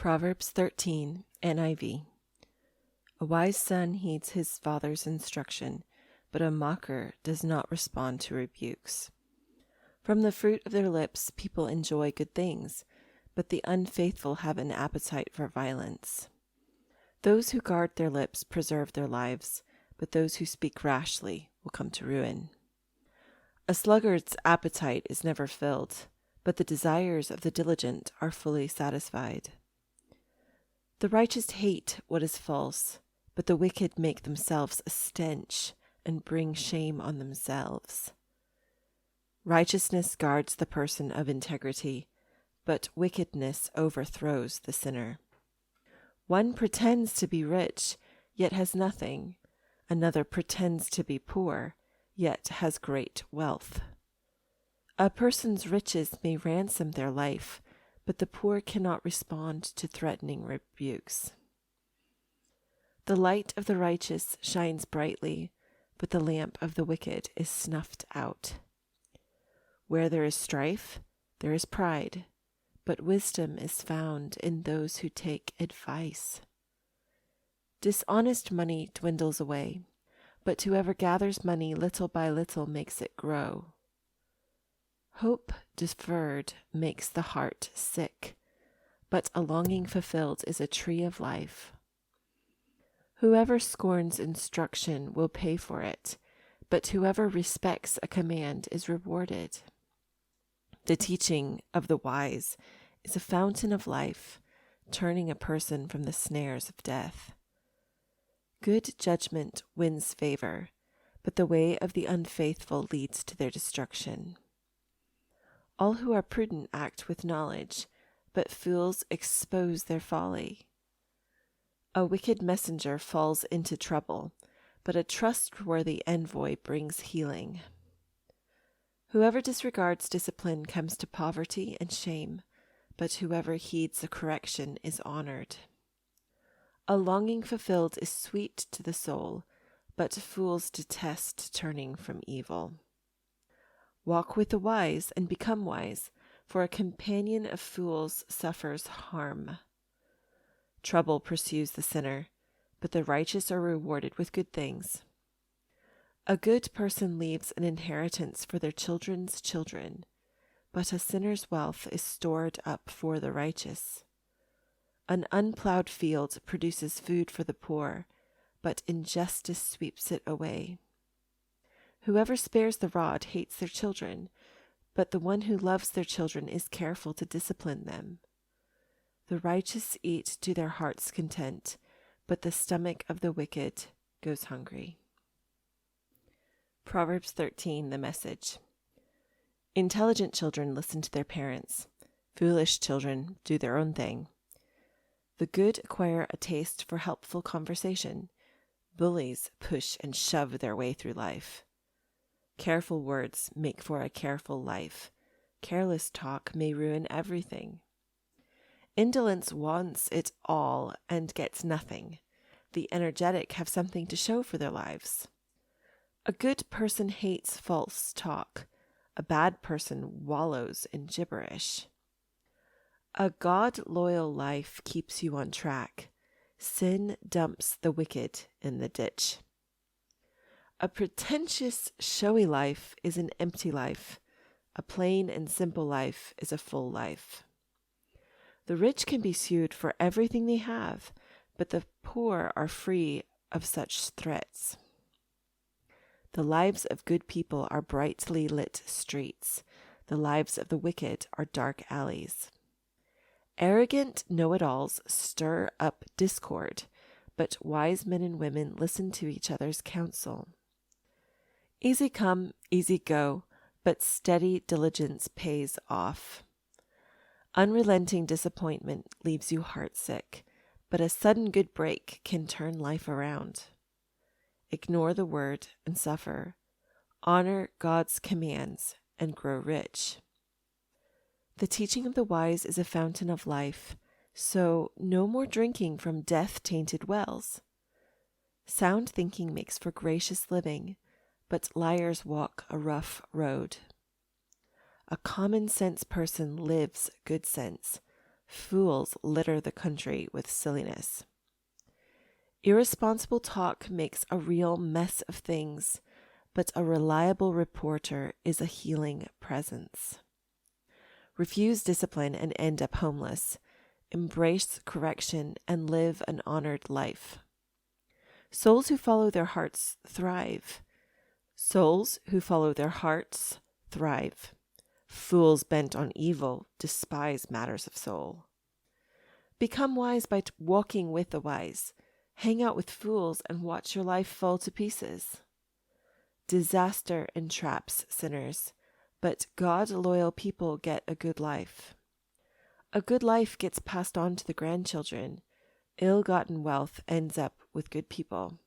Proverbs 13, NIV. A wise son heeds his father's instruction, but a mocker does not respond to rebukes. From the fruit of their lips people enjoy good things, but the unfaithful have an appetite for violence. Those who guard their lips preserve their lives, but those who speak rashly will come to ruin. A sluggard's appetite is never filled, but the desires of the diligent are fully satisfied. The righteous hate what is false, but the wicked make themselves a stench and bring shame on themselves. Righteousness guards the person of integrity, but wickedness overthrows the sinner. One pretends to be rich, yet has nothing. Another pretends to be poor, yet has great wealth. A person's riches may ransom their life, but the poor cannot respond to threatening rebukes. The light of the righteous shines brightly, but the lamp of the wicked is snuffed out. Where there is strife, there is pride, but wisdom is found in those who take advice. Dishonest money dwindles away, but whoever gathers money little by little makes it grow. Hope deferred makes the heart sick, but a longing fulfilled is a tree of life. Whoever scorns instruction will pay for it, but whoever respects a command is rewarded. The teaching of the wise is a fountain of life, turning a person from the snares of death. Good judgment wins favor, but the way of the unfaithful leads to their destruction. All who are prudent act with knowledge, but fools expose their folly. A wicked messenger falls into trouble, but a trustworthy envoy brings healing. Whoever disregards discipline comes to poverty and shame, but whoever heeds a correction is honored. A longing fulfilled is sweet to the soul, but fools detest turning from evil. Walk with the wise and become wise, for a companion of fools suffers harm. Trouble pursues the sinner, but the righteous are rewarded with good things. A good person leaves an inheritance for their children's children, but a sinner's wealth is stored up for the righteous. An unplowed field produces food for the poor, but injustice sweeps it away. Whoever spares the rod hates their children, but the one who loves their children is careful to discipline them. The righteous eat to their heart's content, but the stomach of the wicked goes hungry. Proverbs 13, the Message. Intelligent children listen to their parents. Foolish children do their own thing. The good acquire a taste for helpful conversation. Bullies push and shove their way through life. Careful words make for a careful life. Careless talk may ruin everything. Indolence wants it all and gets nothing. The energetic have something to show for their lives. A good person hates false talk. A bad person wallows in gibberish. A God-loyal life keeps you on track. Sin dumps the wicked in the ditch. A pretentious, showy life is an empty life. A plain and simple life is a full life. The rich can be sued for everything they have, but the poor are free of such threats. The lives of good people are brightly lit streets. The lives of the wicked are dark alleys. Arrogant know-it-alls stir up discord, but wise men and women listen to each other's counsel. Easy come, easy go, but steady diligence pays off. Unrelenting disappointment leaves you heartsick, but a sudden good break can turn life around. Ignore the word and suffer. Honor God's commands and grow rich. The teaching of the wise is a fountain of life, so no more drinking from death-tainted wells. Sound thinking makes for gracious living, but liars walk a rough road. A common sense person lives good sense, Fools litter the country with silliness. Irresponsible talk makes a real mess of things, but a reliable reporter is a healing presence. Refuse discipline and end up homeless. Embrace correction and live an honored life. Souls who follow their hearts thrive. Souls who follow their hearts thrive. Fools bent on evil despise matters of soul. Become wise by walking with the wise. Hang out with fools and watch your life fall to pieces. Disaster entraps sinners, but God-loyal people get a good life. A good life gets passed on to the grandchildren. Ill-gotten wealth ends up with good people.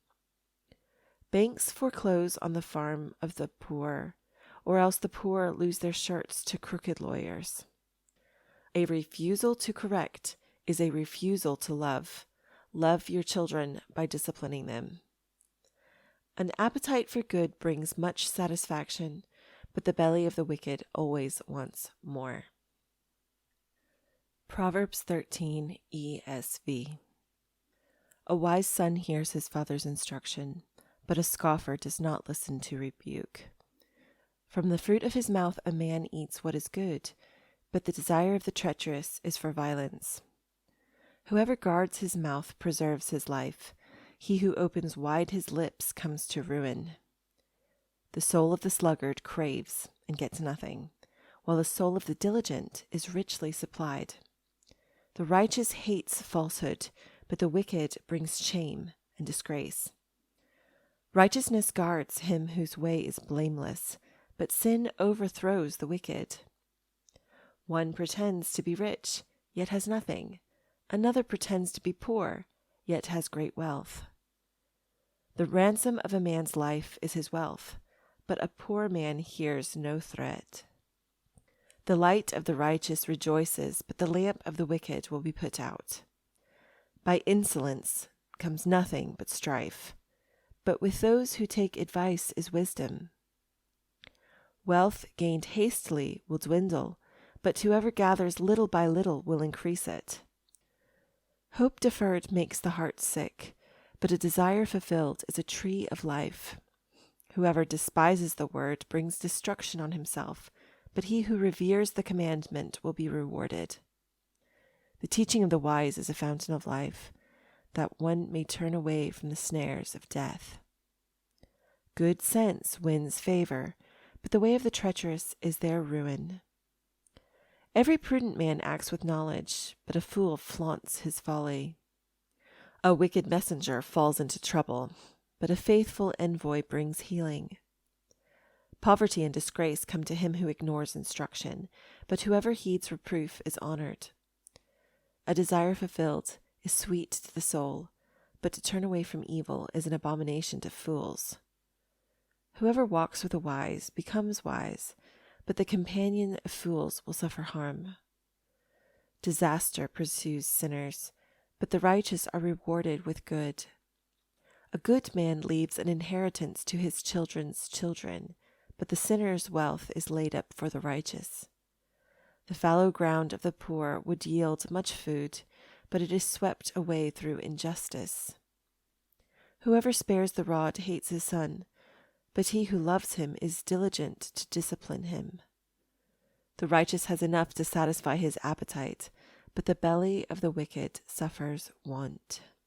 Banks foreclose on the farm of the poor, or else the poor lose their shirts to crooked lawyers. A refusal to correct is a refusal to love. Love your children by disciplining them. An appetite for good brings much satisfaction, but the belly of the wicked always wants more. Proverbs 13 ESV. A wise son hears his father's instruction, but a scoffer does not listen to rebuke. From the fruit of his mouth a man eats what is good, but the desire of the treacherous is for violence. Whoever guards his mouth preserves his life. He who opens wide his lips comes to ruin. The soul of the sluggard craves and gets nothing, while the soul of the diligent is richly supplied. The righteous hates falsehood, but the wicked brings shame and disgrace. Righteousness guards him whose way is blameless, but sin overthrows the wicked. One pretends to be rich, yet has nothing. Another pretends to be poor, yet has great wealth. The ransom of a man's life is his wealth, but a poor man hears no threat. The light of the righteous rejoices, but the lamp of the wicked will be put out. By insolence comes nothing but strife, but with those who take advice is wisdom. Wealth gained hastily will dwindle, but whoever gathers little by little will increase it. Hope deferred makes the heart sick, but a desire fulfilled is a tree of life. Whoever despises the word brings destruction on himself, but he who reveres the commandment will be rewarded. The teaching of the wise is a fountain of life, that one may turn away from the snares of death. Good sense wins favor, but the way of the treacherous is their ruin. Every prudent man acts with knowledge, but a fool flaunts his folly. A wicked messenger falls into trouble, but a faithful envoy brings healing. Poverty and disgrace come to him who ignores instruction, but whoever heeds reproof is honored. A desire fulfilled is sweet to the soul, but to turn away from evil is an abomination to fools. Whoever walks with the wise becomes wise, but the companion of fools will suffer harm. Disaster pursues sinners, but the righteous are rewarded with good. A good man leaves an inheritance to his children's children, but the sinner's wealth is laid up for the righteous. The fallow ground of the poor would yield much food, but it is swept away through injustice. Whoever spares the rod hates his son, but he who loves him is diligent to discipline him. The righteous has enough to satisfy his appetite, but the belly of the wicked suffers want.